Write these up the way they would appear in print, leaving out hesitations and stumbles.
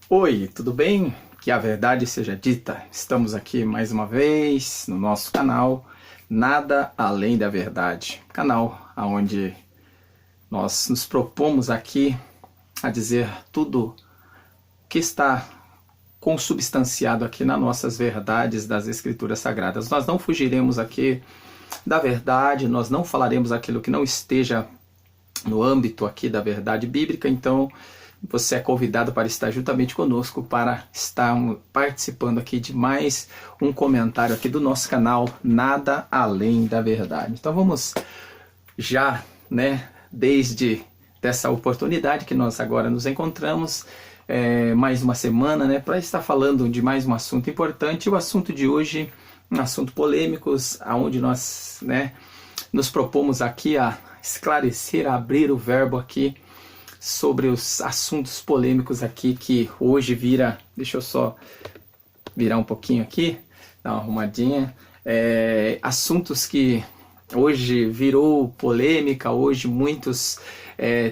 Oi, tudo bem? Que a verdade seja dita. Estamos aqui mais uma vez no nosso canal Nada Além da Verdade. Canal onde nós nos propomos aqui a dizer tudo que está consubstanciado aqui nas nossas verdades das Escrituras Sagradas. Nós não fugiremos aqui da verdade, nós não falaremos aquilo que não esteja no âmbito aqui da verdade bíblica, então você é convidado para estar juntamente conosco para estar participando aqui de mais um comentário aqui do nosso canal Nada Além da Verdade. Então vamos já, desde dessa oportunidade que nós agora nos encontramos, mais uma semana, para estar falando de mais um assunto importante. O assunto de hoje, um assunto polêmico, onde nós, nos propomos aqui a esclarecer, a abrir o verbo aqui sobre os assuntos polêmicos aqui que hoje deixa eu só virar um pouquinho aqui, dar uma arrumadinha, assuntos que hoje virou polêmica, hoje muitos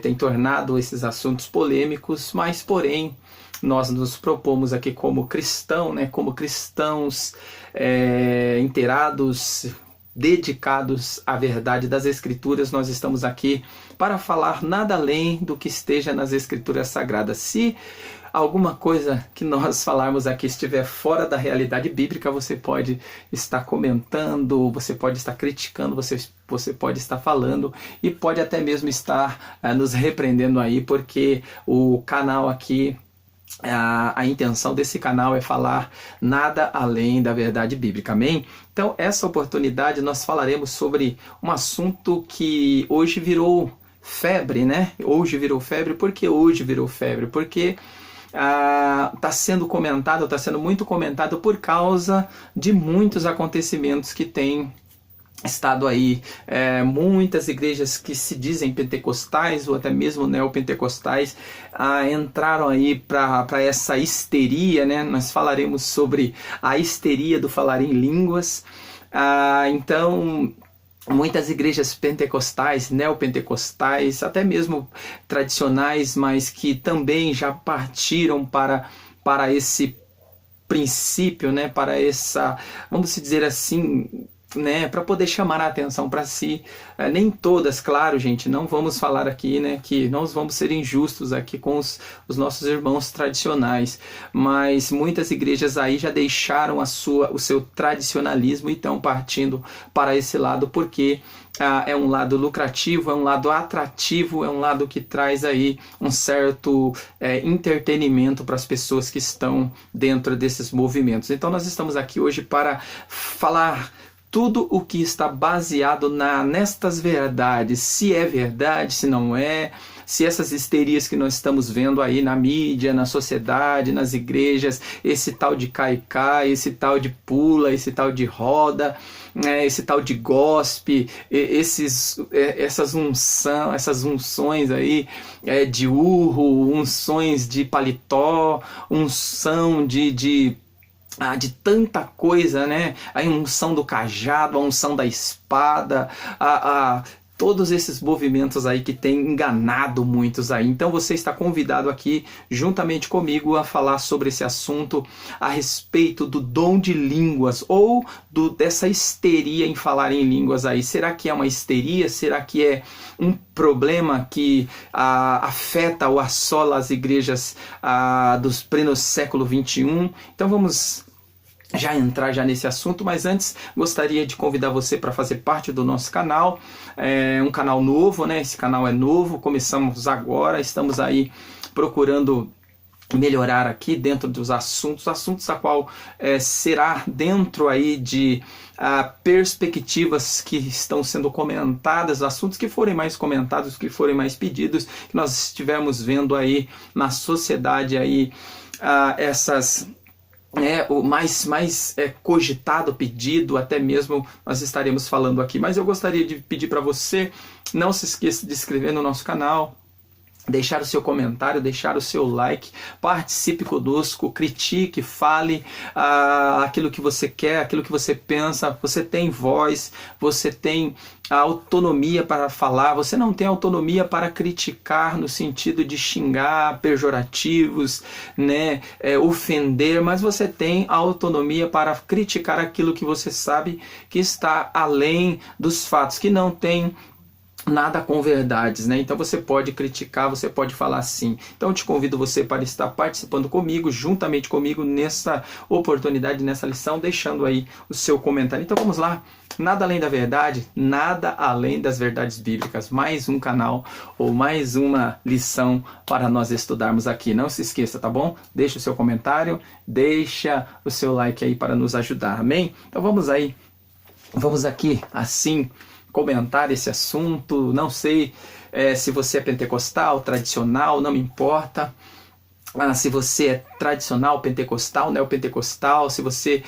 têm tornado esses assuntos polêmicos, mas porém nós nos propomos aqui como cristão, como cristãos inteirados, dedicados à verdade das Escrituras, nós estamos aqui para falar nada além do que esteja nas Escrituras Sagradas. Se alguma coisa que nós falarmos aqui estiver fora da realidade bíblica, você pode estar comentando, você pode estar criticando, você pode estar falando e pode até mesmo estar nos repreendendo aí, porque o canal aqui, a intenção desse canal é falar nada além da verdade bíblica, amém? Então, essa oportunidade nós falaremos sobre um assunto que hoje virou febre, Hoje virou febre. Por que hoje virou febre? Porque está sendo comentado, está sendo muito comentado por causa de muitos acontecimentos que têm estado aí, muitas igrejas que se dizem pentecostais ou até mesmo neopentecostais entraram aí para essa histeria, Nós falaremos sobre a histeria do falar em línguas. Então, muitas igrejas pentecostais, neopentecostais, até mesmo tradicionais, mas que também já partiram para esse princípio, para essa, vamos dizer assim, para poder chamar a atenção para si. Nem todas, claro, gente, não vamos falar aqui, que nós vamos ser injustos aqui com os nossos irmãos tradicionais, mas muitas igrejas aí já deixaram o seu tradicionalismo e estão partindo para esse lado, porque é um lado lucrativo, é um lado atrativo, é um lado que traz aí um certo entretenimento para as pessoas que estão dentro desses movimentos. Então nós estamos aqui hoje para falar tudo o que está baseado nestas verdades, se é verdade, se não é, se essas histerias que nós estamos vendo aí na mídia, na sociedade, nas igrejas, esse tal de cai-cai, esse tal de pula, esse tal de roda, esse tal de gospel, essas unções aí de urro, unções de paletó, unção de tanta coisa, A unção do cajado, a unção da espada, todos esses movimentos aí que tem enganado muitos aí. Então você está convidado aqui, juntamente comigo, a falar sobre esse assunto a respeito do dom de línguas ou dessa histeria em falar em línguas aí. Será que é uma histeria? Será que é um problema que afeta ou assola as igrejas dos plenos século XXI? Então vamos já entrar nesse assunto, mas antes gostaria de convidar você para fazer parte do nosso canal. É um canal novo, Esse canal é novo, começamos agora, estamos aí procurando melhorar aqui dentro dos assuntos a qual será dentro aí de perspectivas que estão sendo comentadas, assuntos que forem mais comentados, que forem mais pedidos, que nós estivermos vendo aí na sociedade aí essas o mais cogitado pedido, até mesmo nós estaremos falando aqui. Mas eu gostaria de pedir para você, não se esqueça de se inscrever no nosso canal, deixar o seu comentário, deixar o seu like, participe conosco, critique, fale aquilo que você quer, aquilo que você pensa. Você tem voz, você tem a autonomia para falar, você não tem autonomia para criticar no sentido de xingar, pejorativos, né, ofender, mas você tem a autonomia para criticar aquilo que você sabe que está além dos fatos, que não tem nada com verdades, né? Então você pode criticar, você pode falar sim. Então eu te convido você para estar participando comigo, juntamente comigo nessa oportunidade, nessa lição, deixando aí o seu comentário. Então vamos lá. Nada além da verdade, nada além das verdades bíblicas. Mais um canal ou mais uma lição para nós estudarmos aqui. Não se esqueça, tá bom? Deixa o seu comentário, deixa o seu like aí para nos ajudar, amém? Então vamos aí, vamos aqui assim comentar esse assunto. Não sei se você é pentecostal, tradicional, não me importa. Se você é tradicional, pentecostal, neopentecostal, se você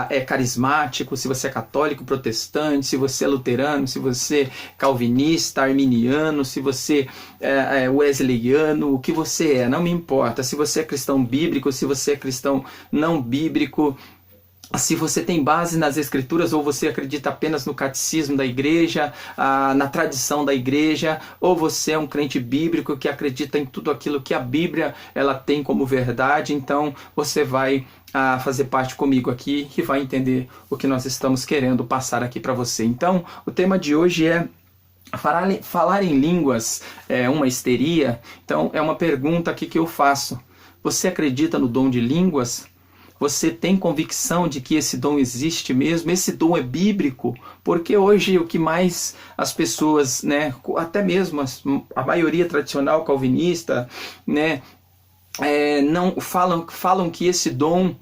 é carismático, se você é católico, protestante, se você é luterano, se você é calvinista, arminiano, se você é wesleyano, o que você é, não me importa. Se você é cristão bíblico, se você é cristão não bíblico, se você tem base nas escrituras ou você acredita apenas no catecismo da igreja, na tradição da igreja, ou você é um crente bíblico que acredita em tudo aquilo que a Bíblia ela tem como verdade, então você vai fazer parte comigo aqui e vai entender o que nós estamos querendo passar aqui para você. Então, o tema de hoje é falar em línguas é uma histeria? Então, é uma pergunta aqui que eu faço. Você acredita no dom de línguas? Você tem convicção de que esse dom existe mesmo? Esse dom é bíblico? Porque hoje o que mais as pessoas, né, até mesmo a maioria tradicional calvinista, né, não falam que esse dom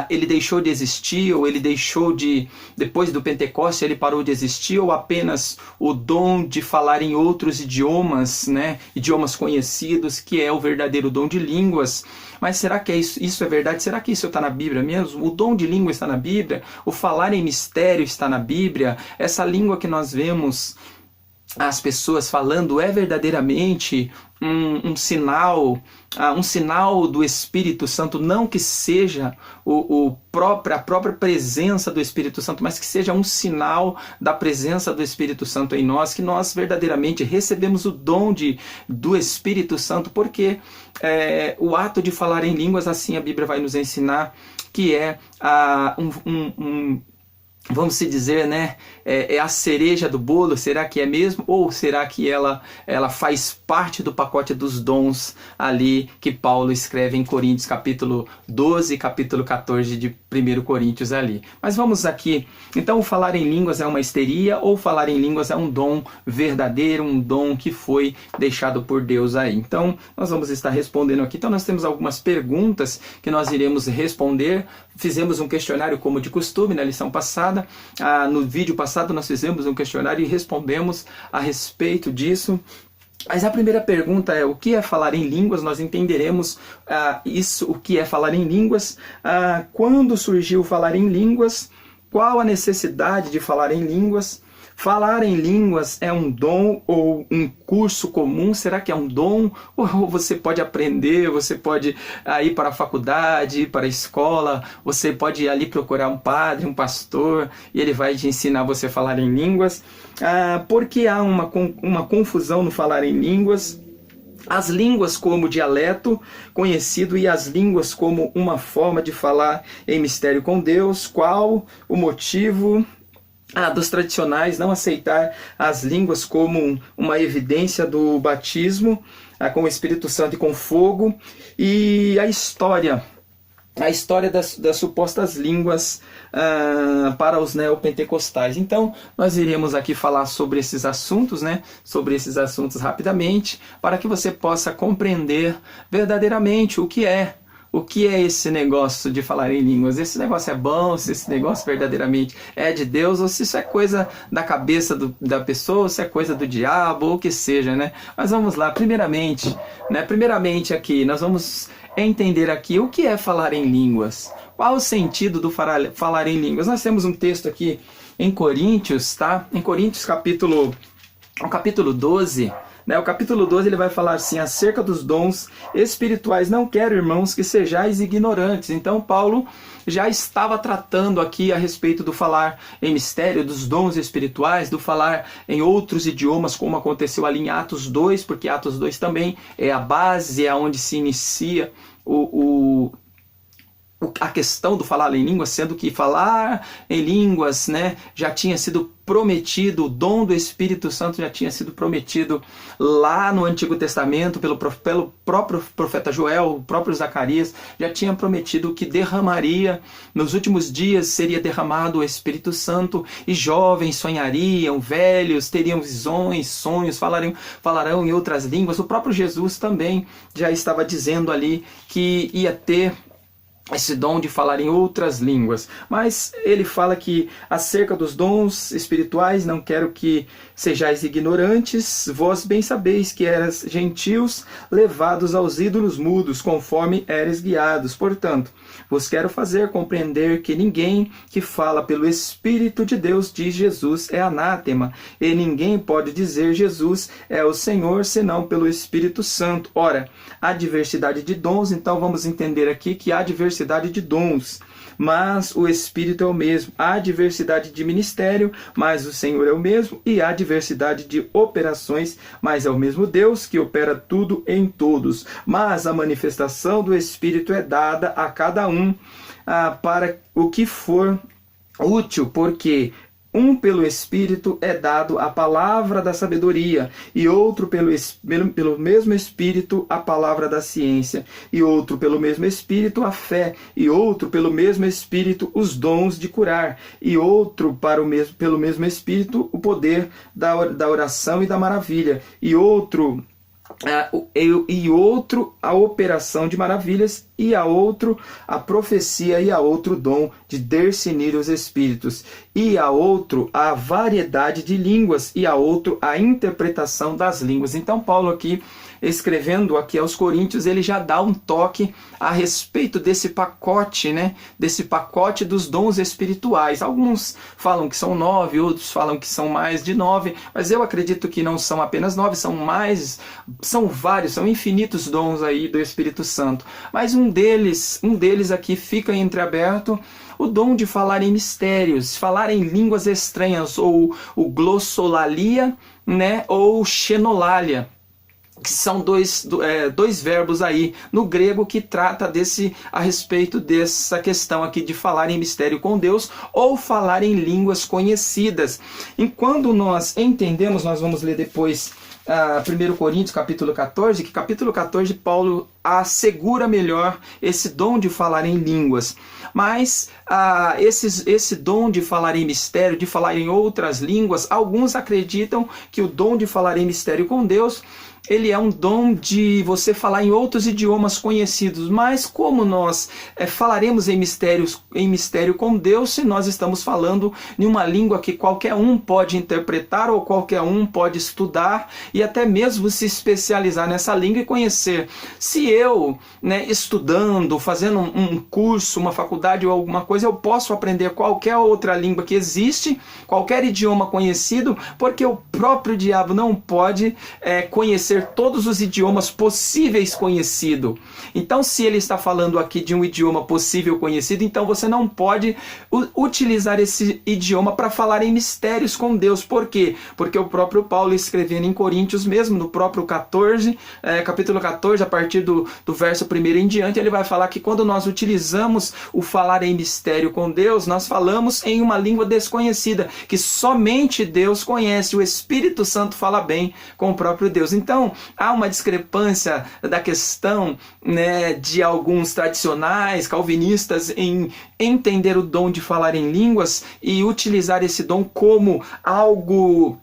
ele deixou de existir, ou ele deixou de, depois do Pentecostes ele parou de existir, ou apenas o dom de falar em outros idiomas, né, idiomas conhecidos, que é o verdadeiro dom de línguas. Mas será que isso é verdade? Será que isso está na Bíblia mesmo? O dom de língua está na Bíblia? O falar em mistério está na Bíblia? Essa língua que nós vemos as pessoas falando é verdadeiramente um sinal do Espírito Santo? Não que seja a própria presença do Espírito Santo, mas que seja um sinal da presença do Espírito Santo em nós, que nós verdadeiramente recebemos o dom do Espírito Santo, porque o ato de falar em línguas, assim a Bíblia vai nos ensinar, que é vamos se dizer, né, é a cereja do bolo. Será que é mesmo? Ou será que ela faz parte do pacote dos dons ali que Paulo escreve em Coríntios capítulo 12, capítulo 14 de 1 Coríntios ali. Mas vamos aqui. Então, falar em línguas é uma histeria, ou falar em línguas é um dom verdadeiro, um dom que foi deixado por Deus aí? Então, nós vamos estar respondendo aqui. Então, nós temos algumas perguntas que nós iremos responder. Fizemos um questionário como de costume na lição passada. No vídeo passado nós fizemos um questionário e respondemos a respeito disso. Mas a primeira pergunta é: o que é falar em línguas? Nós entenderemos o que é falar em línguas, quando surgiu falar em línguas, qual a necessidade de falar em línguas. Falar em línguas é um dom ou um curso comum? Será que é um dom? Ou você pode aprender, você pode ir para a faculdade, ir para a escola, você pode ir ali procurar um padre, um pastor, e ele vai te ensinar você a falar em línguas? Porque há uma confusão no falar em línguas. As línguas como dialeto conhecido e as línguas como uma forma de falar em mistério com Deus. Qual o motivo dos tradicionais não aceitar as línguas como uma evidência do batismo com o Espírito Santo e com fogo? E a história das supostas línguas para os neopentecostais. Então, nós iremos aqui falar sobre esses assuntos, né? Sobre esses assuntos rapidamente, para que você possa compreender verdadeiramente o que é esse negócio de falar em línguas. Esse negócio é bom, se esse negócio verdadeiramente é de Deus, ou se isso é coisa da cabeça da pessoa, ou se é coisa do diabo, ou o que seja, né? Mas vamos lá, primeiramente aqui, nós vamos entender aqui o que é falar em línguas. Qual o sentido do falar em línguas? Nós temos um texto aqui em Coríntios, tá? Em Coríntios capítulo 12, né? O capítulo 12 ele vai falar assim, acerca dos dons espirituais, não quero, irmãos, que sejais ignorantes. Então Paulo já estava tratando aqui a respeito do falar em mistério, dos dons espirituais, do falar em outros idiomas, como aconteceu ali em Atos 2, porque Atos 2 também é a base, é onde se inicia a questão do falar em línguas, sendo que falar em línguas, né, já tinha sido prometido, o dom do Espírito Santo já tinha sido prometido lá no Antigo Testamento, pelo próprio profeta Joel, o próprio Zacarias, já tinha prometido que derramaria, nos últimos dias seria derramado o Espírito Santo, e jovens sonhariam, velhos teriam visões, sonhos, falarão em outras línguas. O próprio Jesus também já estava dizendo ali que ia ter esse dom de falar em outras línguas. Mas ele fala que acerca dos dons espirituais, não quero que sejais ignorantes, vós bem sabeis que eras gentios, levados aos ídolos mudos, conforme eres guiados. Portanto, vos quero fazer compreender que ninguém que fala pelo Espírito de Deus diz Jesus é anátema, e ninguém pode dizer Jesus é o Senhor, senão pelo Espírito Santo. Ora, há diversidade de dons, então vamos entender aqui que há diversidade de dons, mas o Espírito é o mesmo. Há diversidade de ministério, mas o Senhor é o mesmo. E há diversidade de operações, mas é o mesmo Deus que opera tudo em todos. Mas a manifestação do Espírito é dada a cada um para o que for útil, porque um pelo Espírito é dado a palavra da sabedoria, e outro pelo mesmo Espírito a palavra da ciência, e outro pelo mesmo Espírito a fé, e outro pelo mesmo Espírito os dons de curar, e outro pelo mesmo Espírito o poder da oração e da maravilha, e outro a operação de maravilhas, e a outro a profecia, e a outro dom de discernir os espíritos, e a outro a variedade de línguas, e a outro a interpretação das línguas. Então Paulo aqui, escrevendo aqui aos Coríntios, ele já dá um toque a respeito desse pacote, né? Desse pacote dos dons espirituais. Alguns falam que são 9, outros falam que são mais de 9, mas eu acredito que não são apenas 9, são vários, são infinitos dons aí do Espírito Santo. Mas um deles aqui fica entreaberto, o dom de falar em mistérios, falar em línguas estranhas, ou o glossolalia, né? Ou xenolalia, que são dois verbos aí no grego que trata a respeito dessa questão aqui de falar em mistério com Deus ou falar em línguas conhecidas. E quando nós entendemos, nós vamos ler depois 1 Coríntios capítulo 14, que capítulo 14 Paulo assegura melhor esse dom de falar em línguas. Mas esse dom de falar em mistério, de falar em outras línguas, alguns acreditam que o dom de falar em mistério com Deus, ele é um dom de você falar em outros idiomas conhecidos. Mas como nós falaremos em mistério com Deus se nós estamos falando em uma língua que qualquer um pode interpretar ou qualquer um pode estudar e até mesmo se especializar nessa língua e conhecer? Se eu, estudando, fazendo um curso, uma faculdade ou alguma coisa, eu posso aprender qualquer outra língua que existe, qualquer idioma conhecido, porque o próprio diabo não pode conhecer todos os idiomas possíveis conhecidos. Então, se ele está falando aqui de um idioma possível conhecido, então você não pode utilizar esse idioma para falar em mistérios com Deus. Por quê? Porque o próprio Paulo, escrevendo em Coríntios mesmo, no próprio capítulo 14, a partir do verso 1 em diante, ele vai falar que quando nós utilizamos o falar em mistério com Deus, nós falamos em uma língua desconhecida, que somente Deus conhece. O Espírito Santo fala bem com o próprio Deus. Então, há uma discrepância da questão, de alguns tradicionais, calvinistas, em entender o dom de falar em línguas e utilizar esse dom como algo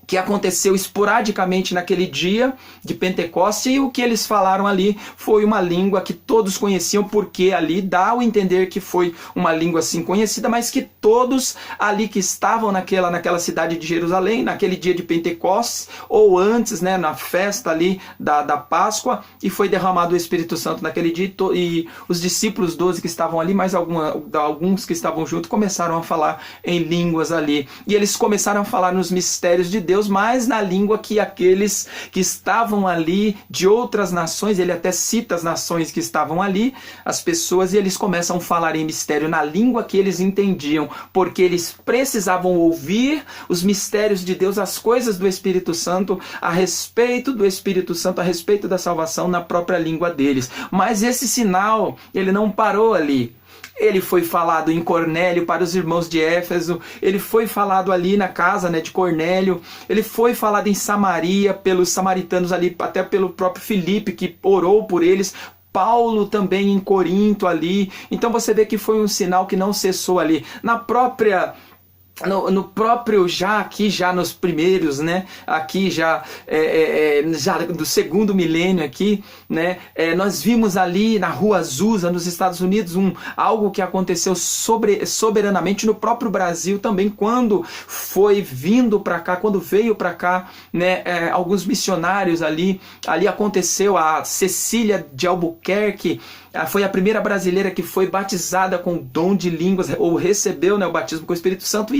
que aconteceu esporadicamente naquele dia de Pentecostes, e o que eles falaram ali foi uma língua que todos conheciam, porque ali dá a entender que foi uma língua assim conhecida, mas que todos ali que estavam naquela cidade de Jerusalém, naquele dia de Pentecostes, ou antes, na festa ali da Páscoa, e foi derramado o Espírito Santo naquele dia, e os discípulos 12 que estavam ali, mais alguns que estavam junto, começaram a falar em línguas ali, e eles começaram a falar nos mistérios de Deus, Deus, mas na língua que aqueles que estavam ali de outras nações, ele até cita as nações que estavam ali, as pessoas, e eles começam a falar em mistério na língua que eles entendiam, porque eles precisavam ouvir os mistérios de Deus, as coisas do Espírito Santo, a respeito do Espírito Santo, a respeito da salvação na própria língua deles. Mas esse sinal, ele não parou ali. Ele foi falado em Cornélio para os irmãos de Éfeso, ele foi falado ali na casa, de Cornélio, ele foi falado em Samaria pelos samaritanos ali, até pelo próprio Filipe, que orou por eles, Paulo também em Corinto ali. Então você vê que foi um sinal que não cessou ali. No próprio, já nos primeiros, aqui já do segundo milênio aqui, nós vimos ali na Rua Azusa, nos Estados Unidos, algo que aconteceu soberanamente no próprio Brasil também, quando veio para cá, alguns missionários ali aconteceu, a Cecília de Albuquerque, foi a primeira brasileira que foi batizada com o dom de línguas, ou recebeu o batismo com o Espírito Santo,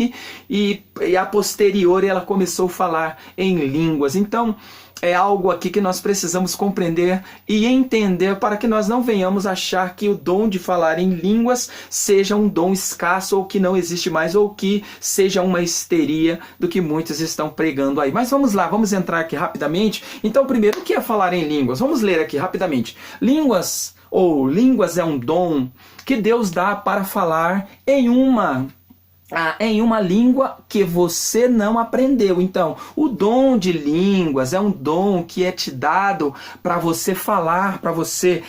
e a posteriori ela começou a falar em línguas. Então é algo aqui que nós precisamos compreender e entender, para que nós não venhamos achar que o dom de falar em línguas seja um dom escasso, ou que não existe mais, ou que seja uma histeria do que muitos estão pregando aí. Mas vamos lá, vamos entrar aqui rapidamente. Então, primeiro, o que é falar em línguas? Vamos ler aqui rapidamente. Línguas é um dom que Deus dá para falar em uma língua que você não aprendeu. Então, o dom de línguas é um dom que é te dado para você falar, para você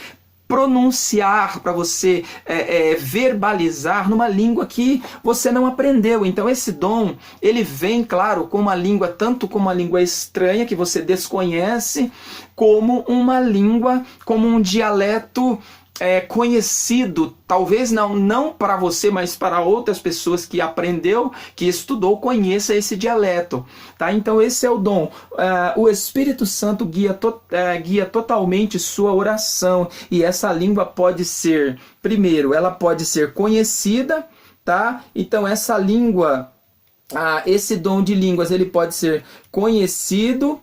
pronunciar, para você verbalizar numa língua que você não aprendeu. Então esse dom, ele vem, claro, com uma língua, tanto como uma língua estranha que você desconhece, como uma língua, como um dialeto conhecido, talvez não para você, mas para outras pessoas que aprendeu, que estudou, conheça esse dialeto, tá? Então esse é o dom. O Espírito Santo guia totalmente sua oração, e essa língua pode ser, primeiro, ela pode ser conhecida, tá? Então essa língua, esse dom de línguas, ele pode ser conhecido,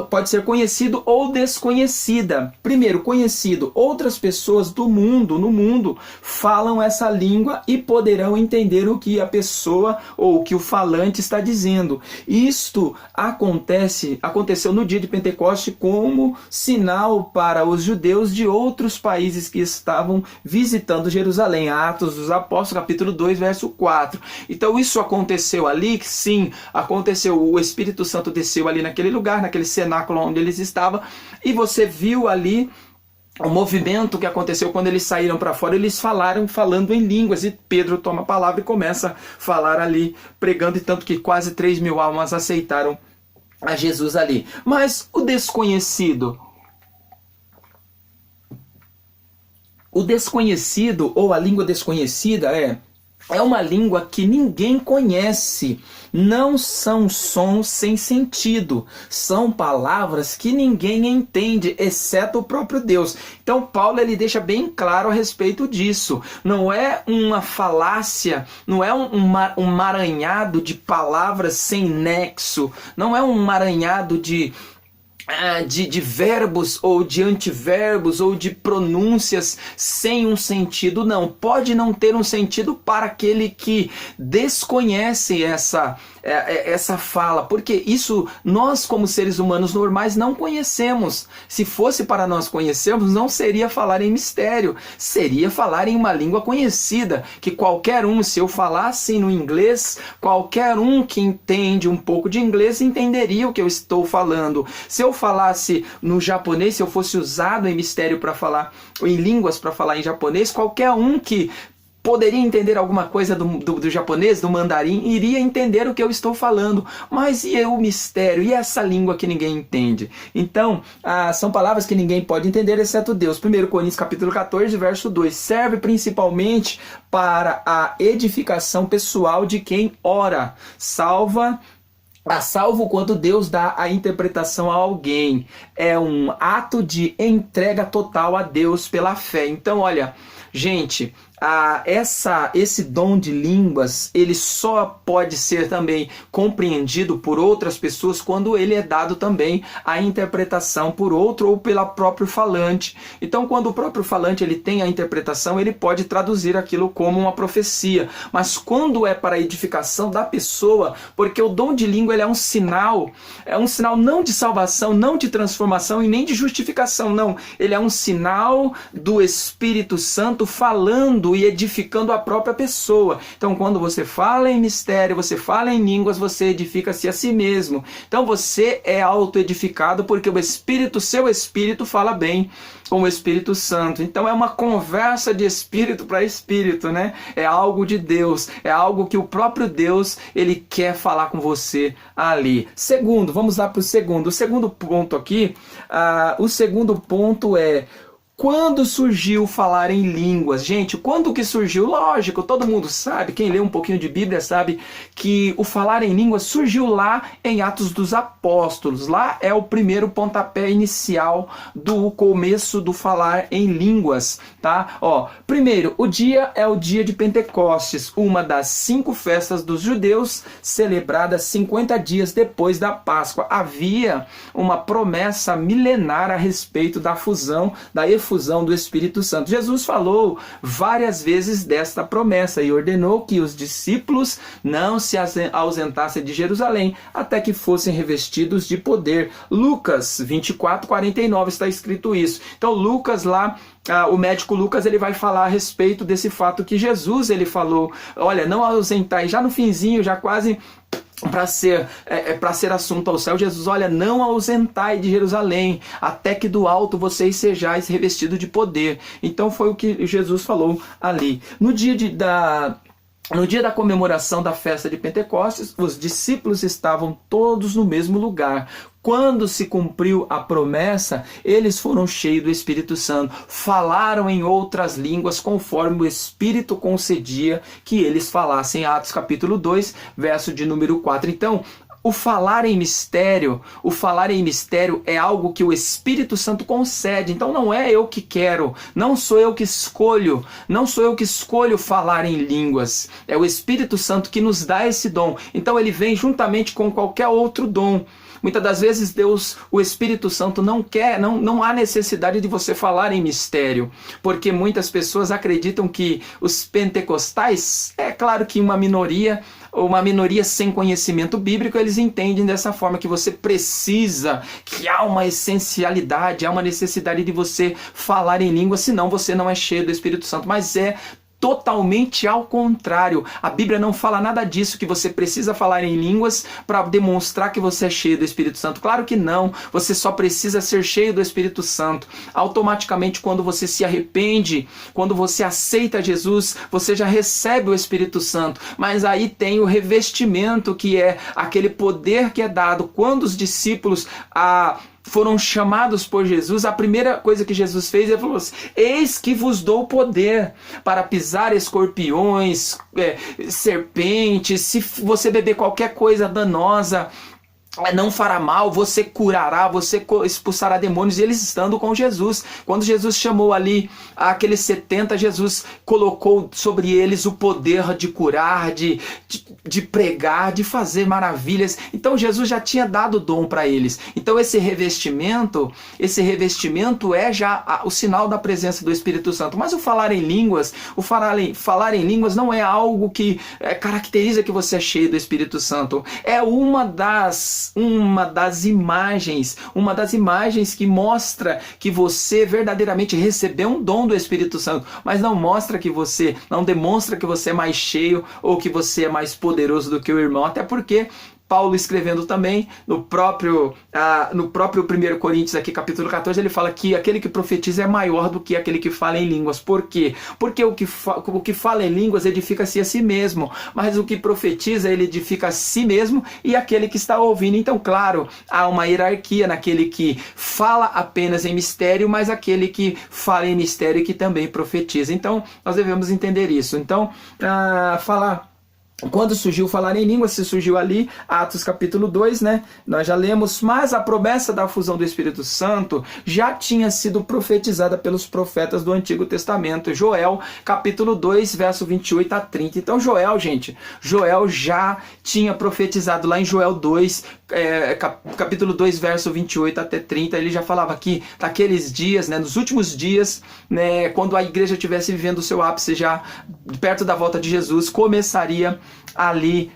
pode ser conhecido ou desconhecida. Primeiro, conhecido. Outras pessoas no mundo falam essa língua e poderão entender o que a pessoa ou o que o falante está dizendo. Isto aconteceu no dia de Pentecoste como sinal para os judeus de outros países que estavam visitando Jerusalém. Atos dos Apóstolos, capítulo 2, verso 4. Então isso aconteceu ali, sim, aconteceu. O Espírito Santo desceu ali naquele lugar, naquele cenáculo onde eles estavam, e você viu ali o movimento que aconteceu quando eles saíram para fora. Eles falando em línguas, e Pedro toma a palavra e começa a falar ali, pregando, e tanto que quase 3.000 almas aceitaram a Jesus ali. Mas o desconhecido ou a língua desconhecida é uma língua que ninguém conhece. Não são sons sem sentido. São palavras que ninguém entende, exceto o próprio Deus. Então Paulo, ele deixa bem claro a respeito disso. Não é uma falácia, não é um maranhado de palavras sem nexo. Não é um maranhado de verbos ou de antiverbos ou de pronúncias sem um sentido. Não, pode não ter um sentido para aquele que desconhece essa fala, porque isso nós, como seres humanos normais, não conhecemos. Se fosse para nós conhecermos, não seria falar em mistério, seria falar em uma língua conhecida, que qualquer um, se eu falasse no inglês, qualquer um que entende um pouco de inglês entenderia o que eu estou falando. Se eu falasse no japonês, se eu fosse usado em mistério para falar, ou em línguas para falar em japonês, qualquer um que poderia entender alguma coisa do japonês, do mandarim, iria entender o que eu estou falando. Mas e o mistério? E essa língua que ninguém entende? Então, são palavras que ninguém pode entender, exceto Deus. 1 Coríntios capítulo 14, verso 2. Serve principalmente para a edificação pessoal de quem ora. Salvo quando Deus dá a interpretação a alguém. É um ato de entrega total a Deus pela fé. Então, olha, gente, esse dom de línguas, ele só pode ser também compreendido por outras pessoas quando ele é dado também a interpretação por outro ou pelo próprio falante. Então, quando o próprio falante ele tem a interpretação, ele pode traduzir aquilo como uma profecia. Mas quando é para a edificação da pessoa, porque o dom de língua ele é um sinal não de salvação, não de transformação e nem de justificação, não. Ele é um sinal do Espírito Santo falando e edificando a própria pessoa. Então, quando você fala em mistério, você fala em línguas, você edifica-se a si mesmo. Então, você é autoedificado porque o Espírito, seu Espírito, fala bem com o Espírito Santo. Então, é uma conversa de espírito para espírito, né? É algo de Deus, é algo que o próprio Deus, ele quer falar com você ali. Segundo, vamos lá para o segundo. O segundo ponto aqui, o segundo ponto é: quando surgiu falar em línguas? Gente, quando que surgiu? Lógico, todo mundo sabe, quem lê um pouquinho de Bíblia sabe que o falar em línguas surgiu lá em Atos dos Apóstolos. Lá é o primeiro pontapé inicial do começo do falar em línguas, tá? Primeiro, o dia é o dia de Pentecostes, uma das 5 festas dos judeus, celebradas 50 dias depois da Páscoa. Havia uma promessa milenar a respeito da efusão do Espírito Santo. Jesus falou várias vezes desta promessa e ordenou que os discípulos não se ausentassem de Jerusalém até que fossem revestidos de poder. Lucas 24:49 está escrito isso. Então Lucas lá, o médico Lucas, ele vai falar a respeito desse fato que Jesus ele falou: olha, não ausentai, já no finzinho, já quase para ser assunto ao céu, Jesus, olha, não ausentai de Jerusalém, até que do alto vocês sejais revestidos de poder. Então foi o que Jesus falou ali. No dia da comemoração da festa de Pentecostes, os discípulos estavam todos no mesmo lugar. Quando se cumpriu a promessa, eles foram cheios do Espírito Santo, falaram em outras línguas conforme o Espírito concedia que eles falassem. Atos capítulo 2, verso de número 4. Então, o falar em mistério é algo que o Espírito Santo concede. Então não é eu que quero, não sou eu que escolho falar em línguas. É o Espírito Santo que nos dá esse dom. Então ele vem juntamente com qualquer outro dom. Muitas das vezes Deus, o Espírito Santo não há necessidade de você falar em mistério, porque muitas pessoas acreditam que os pentecostais, é claro que uma minoria sem conhecimento bíblico, eles entendem dessa forma, que você precisa, que há uma essencialidade, há uma necessidade de você falar em língua, senão você não é cheio do Espírito Santo. Mas é totalmente ao contrário. A Bíblia não fala nada disso, que você precisa falar em línguas para demonstrar que você é cheio do Espírito Santo. Claro que não. Você só precisa ser cheio do Espírito Santo. Automaticamente, quando você se arrepende, quando você aceita Jesus, você já recebe o Espírito Santo. Mas aí tem o revestimento, que é aquele poder que é dado quando os discípulos foram chamados por Jesus. A primeira coisa que Jesus fez, ele falou assim: eis que vos dou poder para pisar escorpiões, serpentes, se você beber qualquer coisa danosa, não fará mal, você curará, você expulsará demônios. E eles estando com Jesus. Quando Jesus chamou ali aqueles 70, Jesus colocou sobre eles o poder de curar, de pregar, de fazer maravilhas. Então Jesus já tinha dado dom para eles. Então esse revestimento é já o sinal da presença do Espírito Santo. Mas o falar em línguas não é algo que caracteriza que você é cheio do Espírito Santo. É uma das imagens que mostra que você verdadeiramente recebeu um dom do Espírito Santo, mas não demonstra que você é mais cheio ou que você é mais poderoso do que o irmão. Até porque Paulo, escrevendo também no próprio 1 Coríntios, aqui, capítulo 14, ele fala que aquele que profetiza é maior do que aquele que fala em línguas. Por quê? Porque o que fala em línguas edifica-se a si mesmo, mas o que profetiza, ele edifica a si mesmo e aquele que está ouvindo. Então, claro, há uma hierarquia naquele que fala apenas em mistério, mas aquele que fala em mistério e que também profetiza. Então, nós devemos entender isso. Então, falar Quando surgiu falar em línguas, se surgiu ali, Atos capítulo 2, né? Nós já lemos, mas a promessa da fusão do Espírito Santo já tinha sido profetizada pelos profetas do Antigo Testamento. Joel, capítulo 2, verso 28 a 30. Então Joel, gente, Joel já tinha profetizado lá em Joel 2, capítulo 2, verso 28 até 30. Ele já falava aqui, daqueles dias, né? Nos últimos dias, né? Quando a igreja estivesse vivendo o seu ápice já perto da volta de Jesus, começaria ali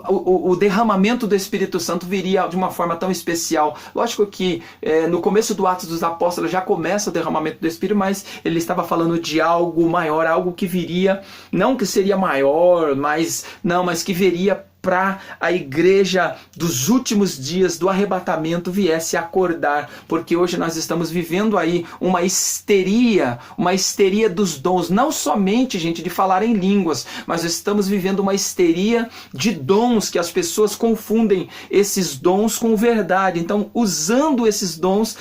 o derramamento do Espírito Santo viria de uma forma tão especial. Lógico que no começo do Atos dos Apóstolos já começa o derramamento do Espírito, mas ele estava falando de algo maior, algo que viria, não que seria maior, mas que viria para a igreja dos últimos dias do arrebatamento viesse a acordar, porque hoje nós estamos vivendo aí uma histeria dos dons, não somente, gente, de falar em línguas, mas estamos vivendo uma histeria de dons, que as pessoas confundem esses dons com verdade, então usando esses dons,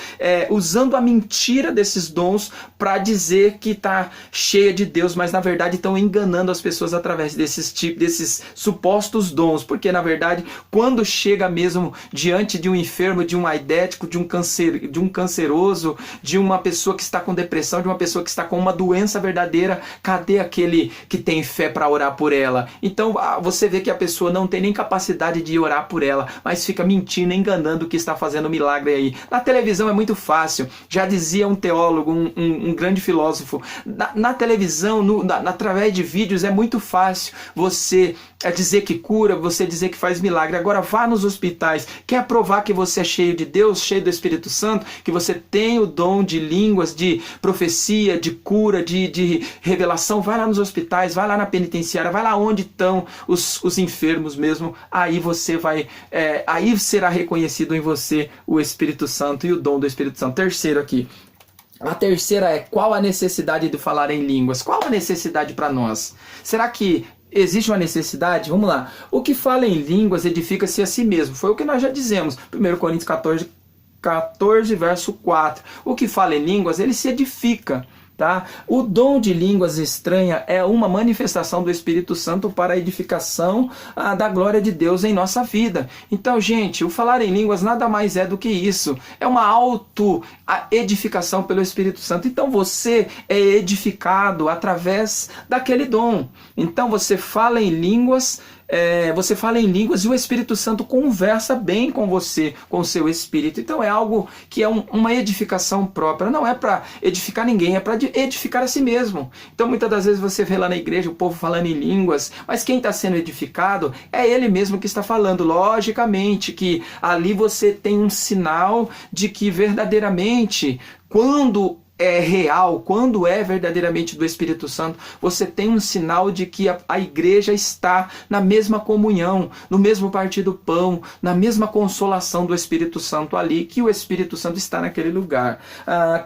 usando a mentira desses dons para dizer que está cheia de Deus, mas na verdade estão enganando as pessoas através desses supostos dons, porque na verdade quando chega mesmo diante de um enfermo, de um aidético, de um canceroso, de uma pessoa que está com depressão, de uma pessoa que está com uma doença verdadeira, cadê aquele que tem fé para orar por ela? Então você vê que a pessoa não tem nem capacidade de orar por ela, mas fica mentindo, enganando que está fazendo milagre aí. Na televisão é muito fácil, já dizia um teólogo, um grande filósofo, na televisão, através de vídeos é muito fácil você dizer que cura, você dizer que faz milagre. Agora vá nos hospitais, quer provar que você é cheio de Deus, cheio do Espírito Santo, que você tem o dom de línguas, de profecia, de cura, de revelação, vai lá nos hospitais, vai lá na penitenciária, vai lá onde estão os enfermos mesmo, aí você vai, aí será reconhecido em você o Espírito Santo e o dom do Espírito Santo. Terceiro aqui, a terceira é: qual a necessidade de falar em línguas? Qual a necessidade para nós? Será que existe uma necessidade? Vamos lá. O que fala em línguas edifica-se a si mesmo. Foi o que nós já dizemos. 1 Coríntios 14, verso 4. O que fala em línguas, ele se edifica. Tá? O dom de línguas estranhas é uma manifestação do Espírito Santo para a edificação da glória de Deus em nossa vida. Então, gente, o falar em línguas nada mais é do que isso. É uma auto-edificação pelo Espírito Santo. Então, você é edificado através daquele dom. Então, você fala em línguas... e o Espírito Santo conversa bem com você, com o seu espírito. Então é algo que é uma edificação própria. Não é para edificar ninguém, é para edificar a si mesmo. Então muitas das vezes você vê lá na igreja o povo falando em línguas, mas quem está sendo edificado é ele mesmo que está falando. Logicamente que ali você tem um sinal de que verdadeiramente, quando é real, quando é verdadeiramente do Espírito Santo, você tem um sinal de que a igreja está na mesma comunhão, no mesmo partir do pão, na mesma consolação do Espírito Santo ali, que o Espírito Santo está naquele lugar.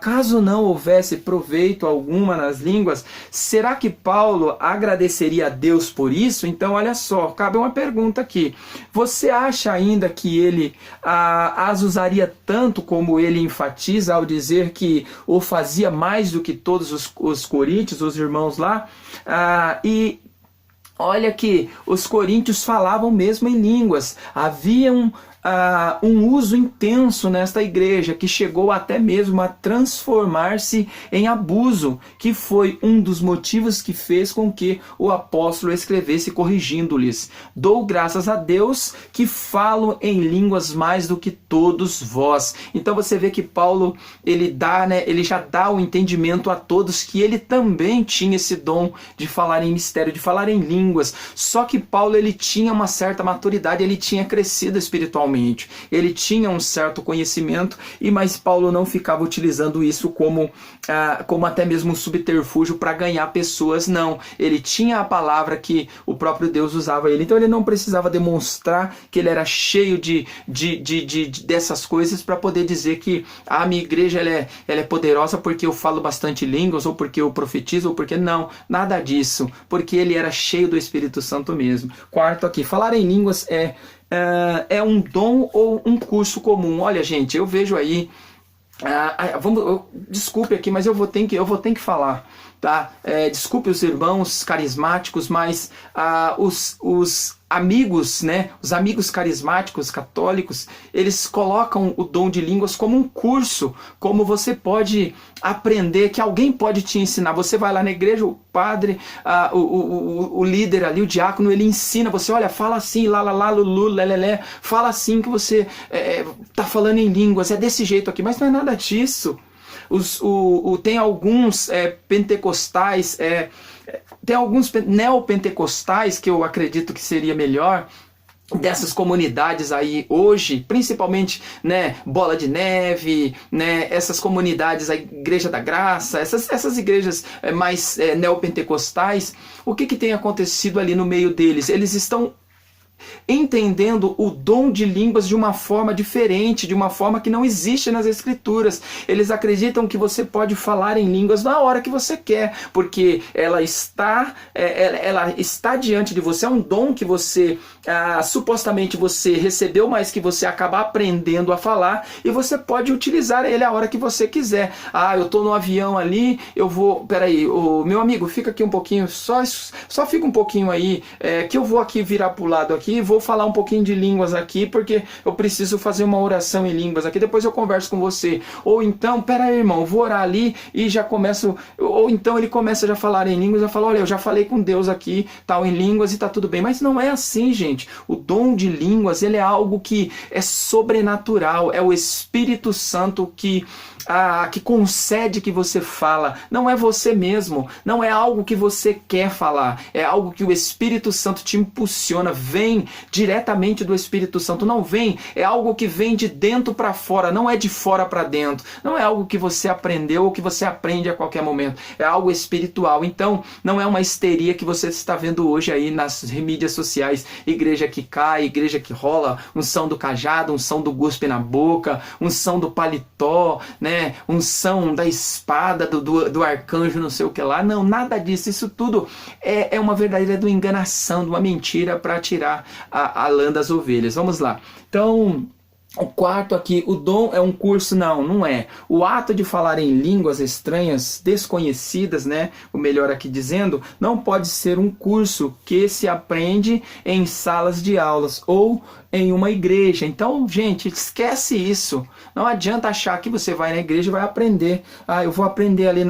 Caso não houvesse proveito alguma nas línguas, será que Paulo agradeceria a Deus por isso? Então olha só, cabe uma pergunta aqui. Você acha ainda que ele as usaria tanto como ele enfatiza ao dizer que o fazia mais do que todos os coríntios, os irmãos lá? E olha que os coríntios falavam mesmo em línguas. Havia um uso intenso nesta igreja que chegou até mesmo a transformar-se em abuso, que foi um dos motivos que fez com que o apóstolo escrevesse corrigindo-lhes: dou graças a Deus que falo em línguas mais do que todos vós. Então você vê que Paulo ele já dá o entendimento a todos que ele também tinha esse dom de falar em mistério, de falar em línguas. Só que Paulo ele tinha uma certa maturidade, ele tinha crescido espiritualmente. Ele tinha um certo conhecimento, mas Paulo não ficava utilizando isso como até mesmo um subterfúgio para ganhar pessoas, não. Ele tinha a palavra que o próprio Deus usava ele, então ele não precisava demonstrar que ele era cheio dessas coisas para poder dizer que a minha igreja ela é poderosa porque eu falo bastante línguas, ou porque eu profetizo, ou porque não, nada disso, porque ele era cheio do Espírito Santo mesmo. Quarto aqui, falar em línguas é um dom ou um curso comum? Olha, gente, eu vejo aí, desculpe aqui, mas eu vou ter que falar. tá? Desculpe os irmãos carismáticos, mas os amigos, né? Os amigos carismáticos católicos, eles colocam o dom de línguas como um curso, como você pode aprender, que alguém pode te ensinar. Você vai lá na igreja, o padre, o líder ali, o diácono, ele ensina você, olha, fala assim, lá, lulu, lelelé, fala assim que você tá falando em línguas, é desse jeito aqui, mas não é nada disso. Tem alguns pentecostais, tem alguns neopentecostais, que eu acredito que seria melhor, dessas comunidades aí hoje, principalmente, né, Bola de Neve, né, essas comunidades, a Igreja da Graça, essas igrejas mais neopentecostais, o que tem acontecido ali no meio deles? Eles estão entendendo o dom de línguas de uma forma diferente, de uma forma que não existe nas Escrituras. Eles acreditam que você pode falar em línguas na hora que você quer, porque ela está diante de você, é um dom que você, supostamente você recebeu, mas que você acaba aprendendo a falar, e você pode utilizar ele a hora que você quiser. Eu estou no avião ali, eu vou... Peraí, meu amigo, fica aqui um pouquinho, só fica um pouquinho aí, que eu vou aqui virar para o lado aqui, vou falar um pouquinho de línguas aqui, porque eu preciso fazer uma oração em línguas aqui, depois eu converso com você. Ou então, pera aí, irmão, vou orar ali e já começo... Ou então ele começa já a falar em línguas, já fala, olha, eu já falei com Deus aqui, tal, em línguas e tá tudo bem. Mas não é assim, gente. O dom de línguas, ele é algo que é sobrenatural, é o Espírito Santo que concede que você fala. Não é você mesmo, não é algo que você quer falar, é algo que o Espírito Santo te impulsiona, vem diretamente do Espírito Santo, não vem, é algo que vem de dentro para fora, não é de fora para dentro, não é algo que você aprendeu ou que você aprende a qualquer momento, é algo espiritual. Então não é uma histeria que você está vendo hoje aí nas mídias sociais, igreja que cai, igreja que rola, unção do cajado, unção do guspe na boca, unção do paletó, né? Unção da espada, do arcanjo, não sei o que lá. Não, nada disso. Isso tudo é uma verdadeira enganação, de uma mentira para tirar a lã das ovelhas. Vamos lá. Então, o quarto aqui, o dom é um curso? Não é. O ato de falar em línguas estranhas, desconhecidas, né? O melhor aqui dizendo, não pode ser um curso que se aprende em salas de aulas ou em uma igreja. Então, gente, esquece isso. Não adianta achar que você vai na igreja e vai aprender. Eu vou aprender ali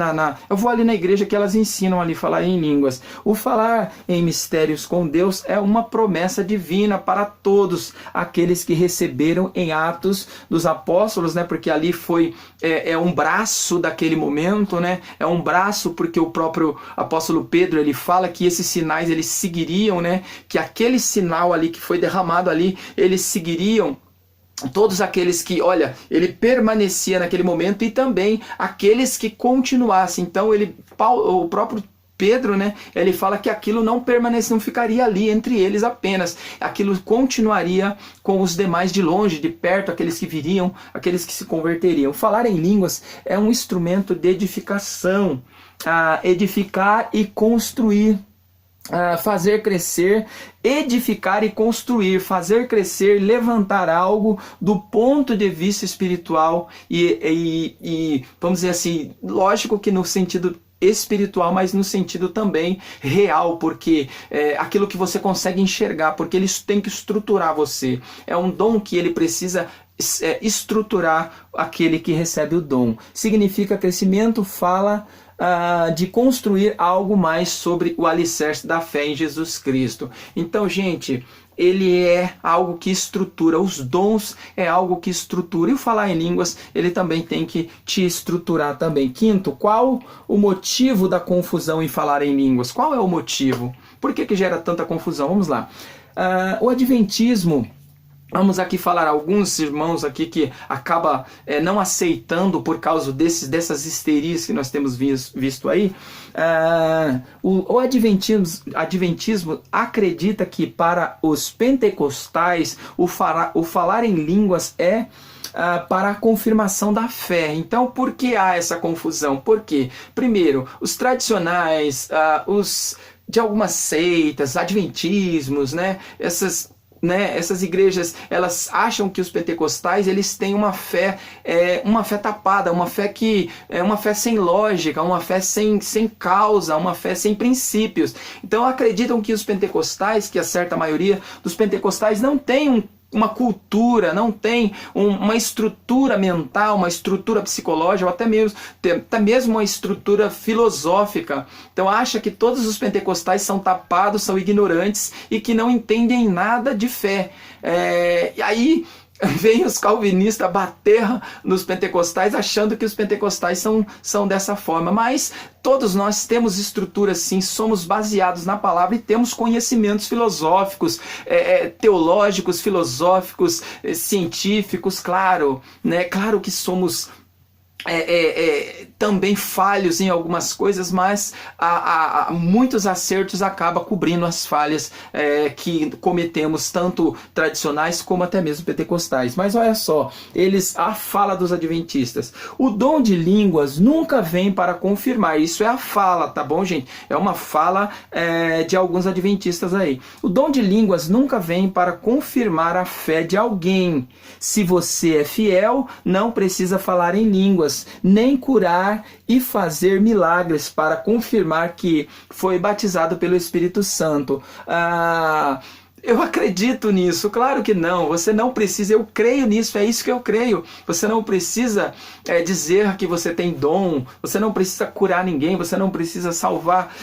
eu vou ali na igreja que elas ensinam ali a falar em línguas. O falar em mistérios com Deus é uma promessa divina para todos aqueles que receberam em Atos dos Apóstolos, né? Porque ali foi um braço daquele momento, né? É um braço porque o próprio apóstolo Pedro, ele fala que esses sinais eles seguiriam, né? Que aquele sinal ali que foi derramado ali, eles seguiriam todos aqueles que, olha, ele permanecia naquele momento e também aqueles que continuassem. Então o próprio Pedro, né, ele fala que aquilo não ficaria ali entre eles apenas, aquilo continuaria com os demais de longe, de perto, aqueles que viriam, aqueles que se converteriam. Falar em línguas é um instrumento de edificação, edificar e construir. Fazer crescer, edificar e construir, fazer crescer, levantar algo do ponto de vista espiritual e vamos dizer assim, lógico que no sentido espiritual, mas no sentido também real, porque aquilo que você consegue enxergar, porque ele tem que estruturar você. É um dom que ele precisa estruturar aquele que recebe o dom. Significa crescimento, fala de construir algo mais sobre o alicerce da fé em Jesus Cristo. Então, gente, ele é algo que estrutura, os dons é algo que estrutura, e o falar em línguas, ele também tem que te estruturar também. Quinto, qual o motivo da confusão em falar em línguas? Qual é o motivo? Por que gera tanta confusão? Vamos lá. O adventismo, vamos aqui falar alguns irmãos aqui que acabam não aceitando por causa dessas histerias que nós temos visto aí. O adventismo acredita que para os pentecostais o falar em línguas é para a confirmação da fé. Então, por que há essa confusão? Por quê? Primeiro, os tradicionais, de algumas seitas, adventismos, né? né, essas igrejas, elas acham que os pentecostais, eles têm uma fé tapada, uma fé que é uma fé sem lógica, uma fé sem causa, uma fé sem princípios. Então acreditam que os pentecostais, que a certa maioria dos pentecostais não tem uma cultura, não tem uma estrutura mental, uma estrutura psicológica, ou até mesmo uma estrutura filosófica. Então acha que todos os pentecostais são tapados, são ignorantes e que não entendem nada de fé. E aí vem os calvinistas bater nos pentecostais, achando que os pentecostais são dessa forma. Mas todos nós temos estruturas, sim, somos baseados na palavra e temos conhecimentos filosóficos, teológicos, filosóficos, científicos, claro, né? Claro que somos também falhos em algumas coisas, mas muitos acertos acabam cobrindo as falhas que cometemos, tanto tradicionais como até mesmo pentecostais. Mas olha só, a fala dos adventistas: o dom de línguas nunca vem para confirmar. Isso é a fala, tá bom, gente? É uma fala de alguns adventistas aí. O dom de línguas nunca vem para confirmar a fé de alguém. Se você é fiel, não precisa falar em línguas, nem curar e fazer milagres para confirmar que foi batizado pelo Espírito Santo. Eu acredito nisso? Claro que não. Você não precisa, eu creio nisso, é isso que eu creio. Você não precisa dizer que você tem dom, você não precisa curar ninguém, você não precisa salvar,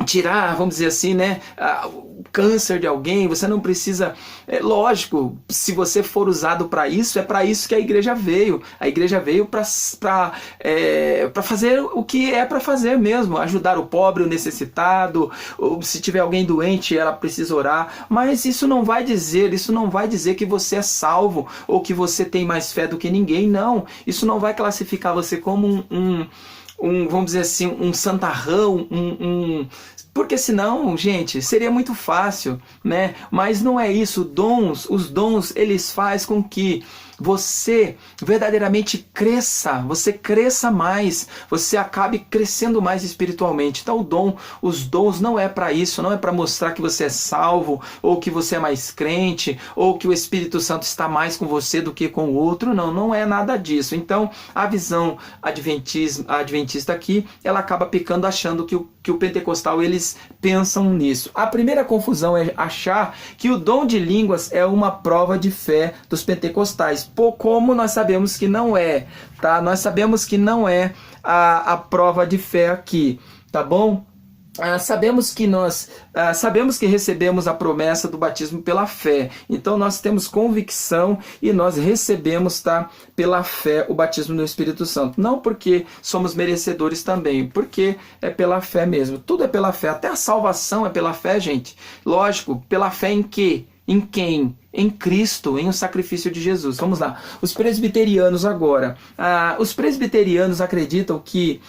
tirar, vamos dizer assim, né, o câncer de alguém. Você não precisa, lógico, se você for usado para isso, é para isso que a igreja veio. A igreja veio para fazer o que é para fazer mesmo, ajudar o pobre, o necessitado, ou se tiver alguém doente, ela precisa orar. Mas isso não vai dizer que você é salvo ou que você tem mais fé do que ninguém, não. Isso não vai classificar você como vamos dizer assim, um santarrão, porque senão, gente, seria muito fácil, né? Mas não é isso. Os dons, eles fazem com que você verdadeiramente você cresça mais, você acabe crescendo mais espiritualmente. Então os dons não é para isso, não é para mostrar que você é salvo, ou que você é mais crente, ou que o Espírito Santo está mais com você do que com o outro. Não é nada disso. Então a visão adventista aqui, ela acaba pecando achando que o pentecostal, eles pensam nisso. A primeira confusão é achar que o dom de línguas é uma prova de fé dos pentecostais, como nós sabemos que não é, tá? Nós sabemos que não é a prova de fé aqui, tá bom? Sabemos que recebemos a promessa do batismo pela fé. Então nós temos convicção e nós recebemos, tá, pela fé o batismo no Espírito Santo. Não porque somos merecedores também, porque é pela fé mesmo. Tudo é pela fé, até a salvação é pela fé, gente. Lógico, pela fé em quê? Em quem? Em Cristo, em o sacrifício de Jesus. Vamos lá. Os presbiterianos agora. Os presbiterianos acreditam que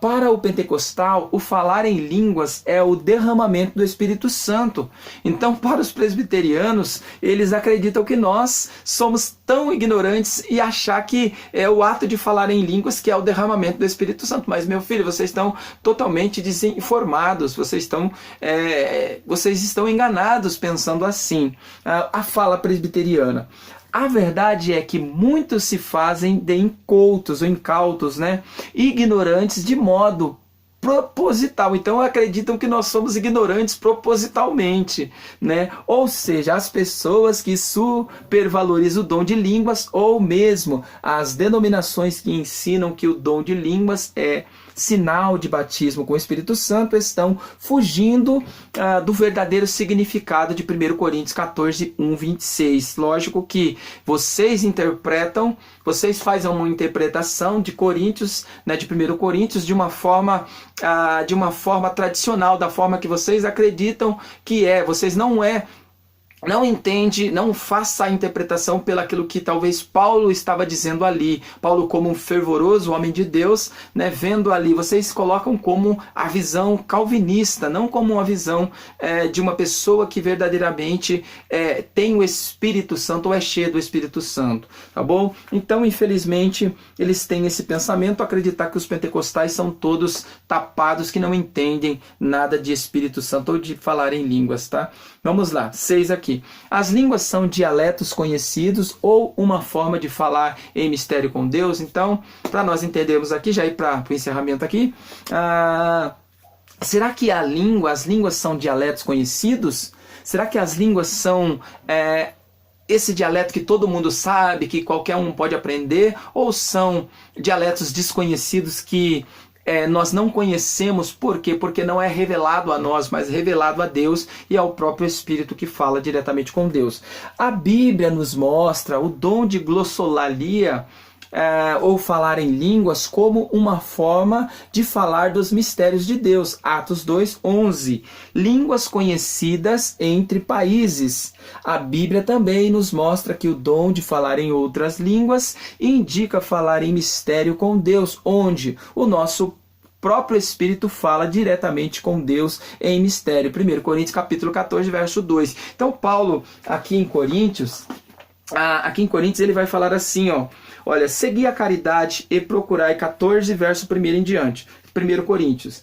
para o pentecostal, o falar em línguas é o derramamento do Espírito Santo. Então, para os presbiterianos, eles acreditam que nós somos tão ignorantes e achar que é o ato de falar em línguas que é o derramamento do Espírito Santo. Mas, meu filho, vocês estão totalmente desinformados, vocês estão enganados pensando assim. A fala presbiteriana: a verdade é que muitos se fazem de incautos, né? Ignorantes de modo proposital. Então acreditam que nós somos ignorantes propositalmente, né? Ou seja, as pessoas que supervalorizam o dom de línguas, ou mesmo as denominações que ensinam que o dom de línguas é sinal de batismo com o Espírito Santo, estão fugindo do verdadeiro significado de 1 Coríntios 14, 1, 26. Lógico que vocês fazem uma interpretação de Coríntios, né, de 1 Coríntios, de uma forma tradicional, da forma que vocês acreditam que é. Vocês não entende, não faça a interpretação pelaquilo que talvez Paulo estava dizendo ali. Paulo, como um fervoroso homem de Deus, né, vendo ali, vocês colocam como a visão calvinista, não como uma visão de uma pessoa que verdadeiramente tem o Espírito Santo ou é cheio do Espírito Santo, tá bom? Então, infelizmente, eles têm esse pensamento, acreditar que os pentecostais são todos tapados, que não entendem nada de Espírito Santo ou de falar em línguas, tá? Vamos lá, 6 aqui. As línguas são dialetos conhecidos ou uma forma de falar em mistério com Deus? Então, para nós entendermos aqui, já ir para o encerramento aqui, será que as línguas são dialetos conhecidos? Será que as línguas são esse dialeto que todo mundo sabe, que qualquer um pode aprender? Ou são dialetos desconhecidos que nós não conhecemos? Por quê? Porque não é revelado a nós, mas revelado a Deus e ao próprio Espírito que fala diretamente com Deus. A Bíblia nos mostra o dom de glossolalia, ou falar em línguas, como uma forma de falar dos mistérios de Deus. Atos 2:11. Línguas conhecidas entre países. A Bíblia também nos mostra que o dom de falar em outras línguas indica falar em mistério com Deus, onde o nosso próprio Espírito fala diretamente com Deus em mistério. 1 Coríntios capítulo 14, verso 2. Então Paulo, aqui em Coríntios, ele vai falar assim, ó, olha, segui a caridade e procurai, 14, verso 1 em diante. 1 Coríntios.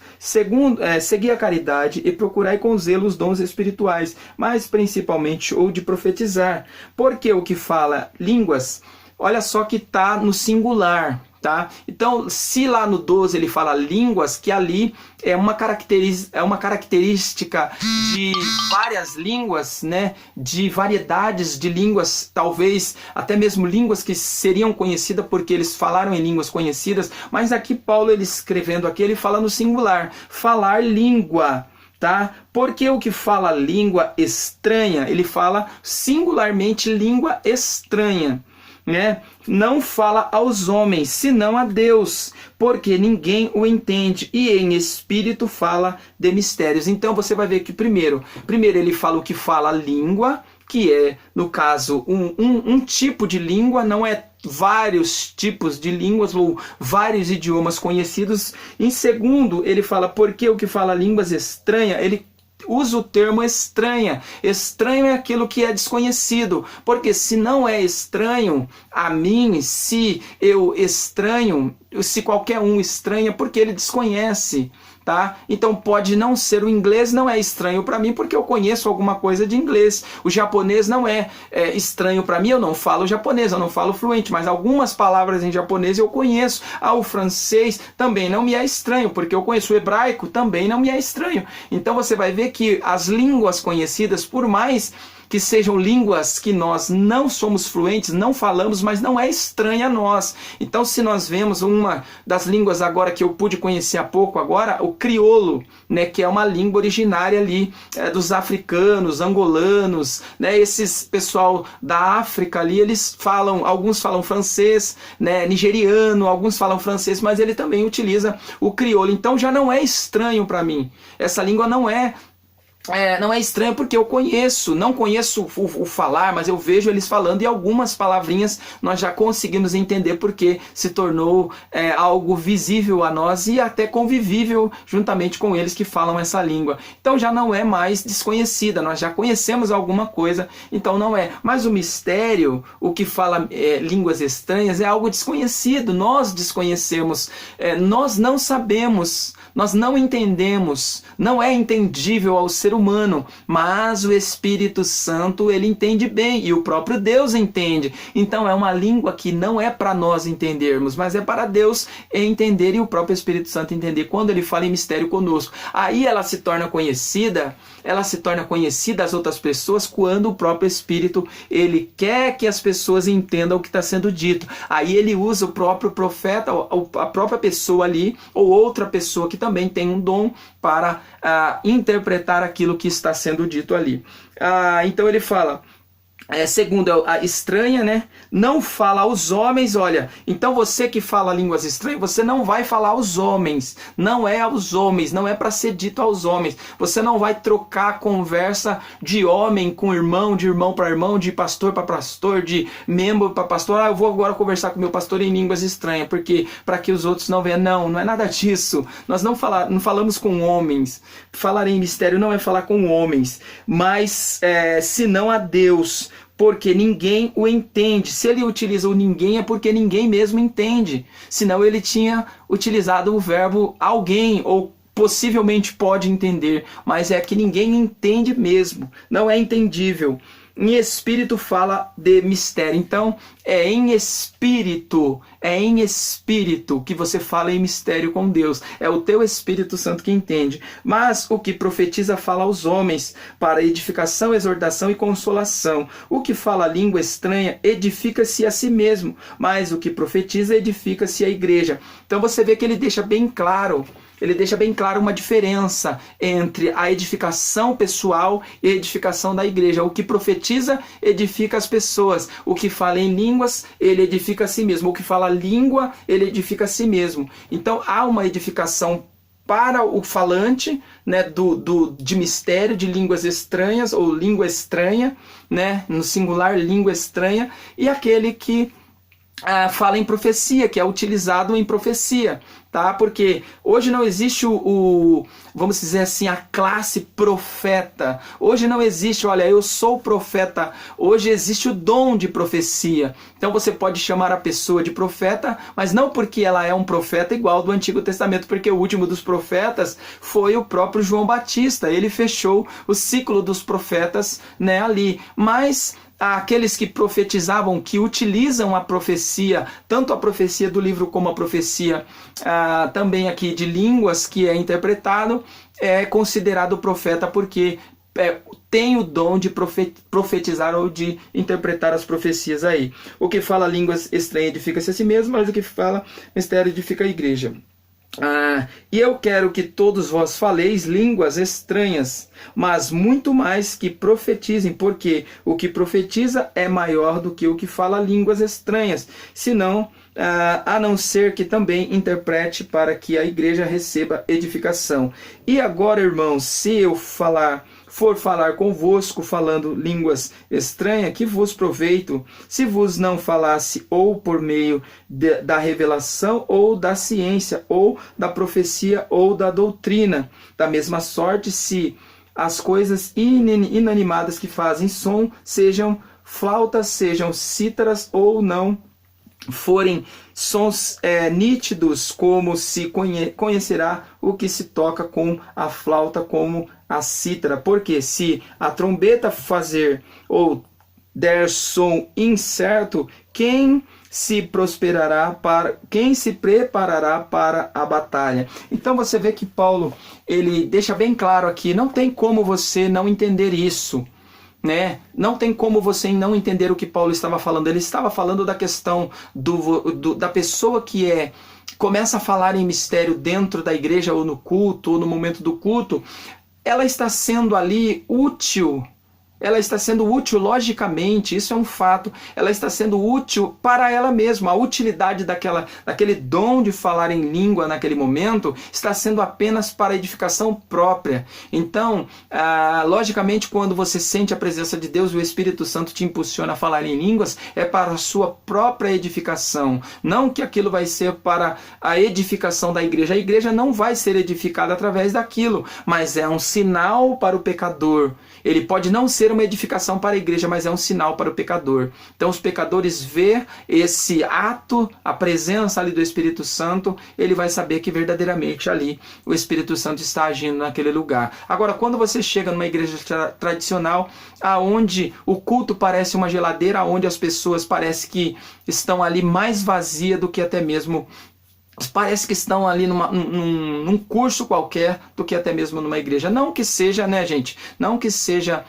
Segui a caridade e procurai com zelo os dons espirituais, mas principalmente ou de profetizar. Porque o que fala línguas, olha só que está no singular. Tá? Então, se lá no 12 ele fala línguas, que ali é uma característica de várias línguas, né? De variedades de línguas, talvez até mesmo línguas que seriam conhecidas porque eles falaram em línguas conhecidas, mas aqui Paulo, ele escrevendo aqui, ele fala no singular, falar língua. Tá? Porque o que fala língua estranha, ele fala singularmente língua estranha. Né? Não fala aos homens, senão a Deus, porque ninguém o entende, e em espírito fala de mistérios. Então você vai ver que primeiro ele fala o que fala a língua, que é, no caso, um tipo de língua, não é vários tipos de línguas ou vários idiomas conhecidos. Em segundo, ele fala porque o que fala línguas estranha, ele usa o termo estranha. Estranho é aquilo que é desconhecido, porque se não é estranho a mim, se eu estranho, se qualquer um estranha, porque ele desconhece. Tá? Então pode não ser o inglês, não é estranho para mim porque eu conheço alguma coisa de inglês. O japonês não é estranho para mim, eu não falo japonês, eu não falo fluente, mas algumas palavras em japonês eu conheço. O francês também não me é estranho, porque eu conheço o hebraico, também não me é estranho. Então você vai ver que as línguas conhecidas, por mais que sejam línguas que nós não somos fluentes, não falamos, mas não é estranha a nós. Então, se nós vemos uma das línguas agora que eu pude conhecer há pouco, agora, o crioulo, né, que é uma língua originária ali dos africanos, angolanos, né, esses pessoal da África ali, eles falam, alguns falam francês, né, nigeriano, alguns falam francês, mas ele também utiliza o crioulo. Então, já não é estranho para mim. Essa língua não é estranho porque eu conheço, não conheço o falar, mas eu vejo eles falando e algumas palavrinhas nós já conseguimos entender porque se tornou algo visível a nós e até convivível juntamente com eles que falam essa língua. Então já não é mais desconhecida, nós já conhecemos alguma coisa, então não é. Mas o mistério, o que fala línguas estranhas, é algo desconhecido, nós desconhecemos, nós não sabemos, nós não entendemos, não é entendível ao ser humano, mas o Espírito Santo, ele entende bem, e o próprio Deus entende. Então é uma língua que não é para nós entendermos, mas é para Deus entender e o próprio Espírito Santo entender quando ele fala em mistério conosco. Aí ela se torna conhecida às outras pessoas quando o próprio Espírito, ele quer que as pessoas entendam o que está sendo dito. Aí ele usa o próprio profeta, a própria pessoa ali, ou outra pessoa que também tem um dom para interpretar aquilo que está sendo dito ali. Então ele fala, segundo, a estranha, né? Não fala aos homens, olha. Então você que fala línguas estranhas, você não vai falar aos homens. Não é aos homens, não é para ser dito aos homens. Você não vai trocar conversa de homem com irmão, de irmão para irmão, de pastor para pastor, de membro para pastor. Eu vou agora conversar com meu pastor em línguas estranhas, porque para que os outros não vejam. Não, não é nada disso. Nós não falamos com homens. Falar em mistério não é falar com homens, mas senão a Deus, porque ninguém o entende. Se ele utiliza o ninguém é porque ninguém mesmo entende. Senão ele tinha utilizado o verbo alguém, ou possivelmente pode entender, mas é que ninguém entende mesmo, não é entendível. Em espírito fala de mistério. Então, é em espírito que você fala em mistério com Deus. É o teu Espírito Santo que entende. Mas o que profetiza fala aos homens, para edificação, exortação e consolação. O que fala língua estranha edifica-se a si mesmo, mas o que profetiza edifica-se a igreja. Então você vê que ele deixa bem claro uma diferença entre a edificação pessoal e a edificação da igreja. O que profetiza edifica as pessoas. O que fala em línguas, ele edifica a si mesmo. O que fala língua, ele edifica a si mesmo. Então há uma edificação para o falante, né, de mistério, de línguas estranhas, ou língua estranha, né, no singular, língua estranha, e aquele que fala em profecia, que é utilizado em profecia, tá? Porque hoje não existe vamos dizer assim, a classe profeta. Hoje não existe, olha, eu sou profeta. Hoje existe o dom de profecia. Então você pode chamar a pessoa de profeta, mas não porque ela é um profeta igual do Antigo Testamento, porque o último dos profetas foi o próprio João Batista. Ele fechou o ciclo dos profetas, né, ali. Mas aqueles que profetizavam, que utilizam a profecia, tanto a profecia do livro como a profecia também aqui de línguas, que é interpretado, é considerado profeta porque tem o dom de profetizar ou de interpretar as profecias aí. O que fala línguas estranhas edifica-se a si mesmo, mas o que fala mistério edifica a igreja. E eu quero que todos vós faleis línguas estranhas, mas muito mais que profetizem, porque o que profetiza é maior do que o que fala línguas estranhas, senão, a não ser que também interprete, para que a igreja receba edificação. E agora, irmãos, se eu for falar convosco falando línguas estranhas, que vos proveito, se vos não falasse ou por meio da revelação, ou da ciência, ou da profecia, ou da doutrina. Da mesma sorte, se as coisas inanimadas que fazem som, sejam flautas, sejam cítaras, ou não forem sons nítidos, como se conhecerá o que se toca com a flauta como a cítara. Porque se a trombeta fazer ou der som incerto, quem se preparará para a batalha? Então você vê que Paulo, ele deixa bem claro aqui, não tem como você não entender isso, né? Não tem como você não entender o que Paulo estava falando. Ele estava falando da questão da pessoa que começa a falar em mistério dentro da igreja, ou no culto, ou no momento do culto. Ela está sendo ali útil. Ela está sendo útil logicamente, isso é um fato. Ela está sendo útil para ela mesma. A utilidade daquele dom de falar em língua naquele momento está sendo apenas para edificação própria. Então, logicamente, quando você sente a presença de Deus, o Espírito Santo te impulsiona a falar em línguas, é para a sua própria edificação. Não que aquilo vai ser para a edificação da igreja. A igreja não vai ser edificada através daquilo, mas é um sinal para o pecador. Ele pode não ser uma edificação para a igreja, mas é um sinal para o pecador. Então os pecadores vê esse ato, a presença ali do Espírito Santo, ele vai saber que verdadeiramente ali o Espírito Santo está agindo naquele lugar. Agora, quando você chega numa igreja tradicional, aonde o culto parece uma geladeira, onde as pessoas parecem que estão ali mais vazias do que até mesmo parece que estão ali num curso qualquer do que até mesmo numa igreja. Não que seja, né, gente? Não que seja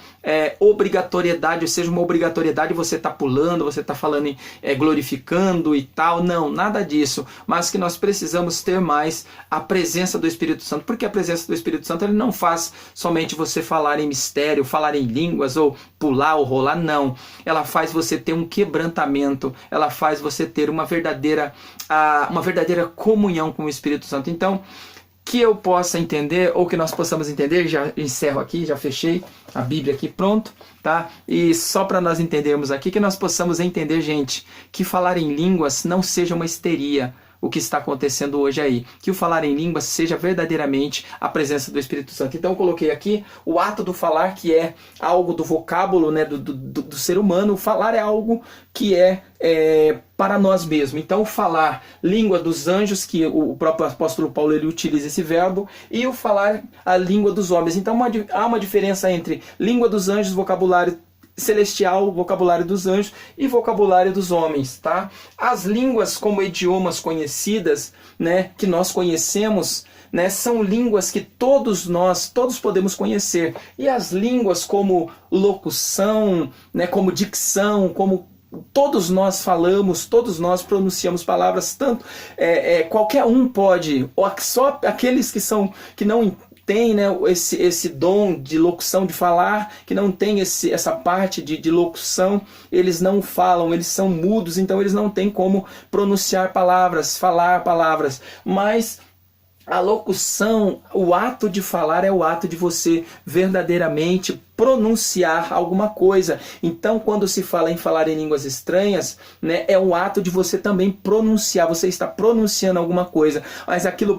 obrigatoriedade, ou seja uma obrigatoriedade você estar pulando, você estar falando, glorificando e tal. Não, nada disso. Mas que nós precisamos ter mais a presença do Espírito Santo. Porque a presença do Espírito Santo ele não faz somente você falar em mistério, falar em línguas, ou pular ou rolar. Não. Ela faz você ter um quebrantamento. Ela faz você ter uma verdadeira comunhão com o Espírito Santo. Então, que eu possa entender, ou que nós possamos entender, já encerro aqui, já fechei a Bíblia aqui, pronto, tá? E só para nós entendermos aqui, que nós possamos entender, gente, que falar em línguas não seja uma histeria, o que está acontecendo hoje aí. Que o falar em línguas seja verdadeiramente a presença do Espírito Santo. Então eu coloquei aqui o ato do falar, que é algo do vocábulo, né, do ser humano. O falar é algo que é para nós mesmos. Então falar língua dos anjos, que o próprio apóstolo Paulo ele utiliza esse verbo, e o falar a língua dos homens. Então há uma diferença entre língua dos anjos, vocabulário celestial, vocabulário dos anjos, e vocabulário dos homens, tá? As línguas como idiomas conhecidas, né, que nós conhecemos, né, são línguas que todos podemos conhecer. E as línguas como locução, né, como dicção, como todos nós falamos, todos nós pronunciamos palavras, tanto qualquer um pode, ou só aqueles que não tem, né, esse dom de locução, de falar, que não tem essa parte de locução, eles não falam, eles são mudos, então eles não têm como pronunciar palavras, falar palavras. Mas a locução, o ato de falar é o ato de você verdadeiramente pronunciar alguma coisa. Então, quando se fala em falar em línguas estranhas, né, é um ato de você também pronunciar, você está pronunciando alguma coisa, mas aquilo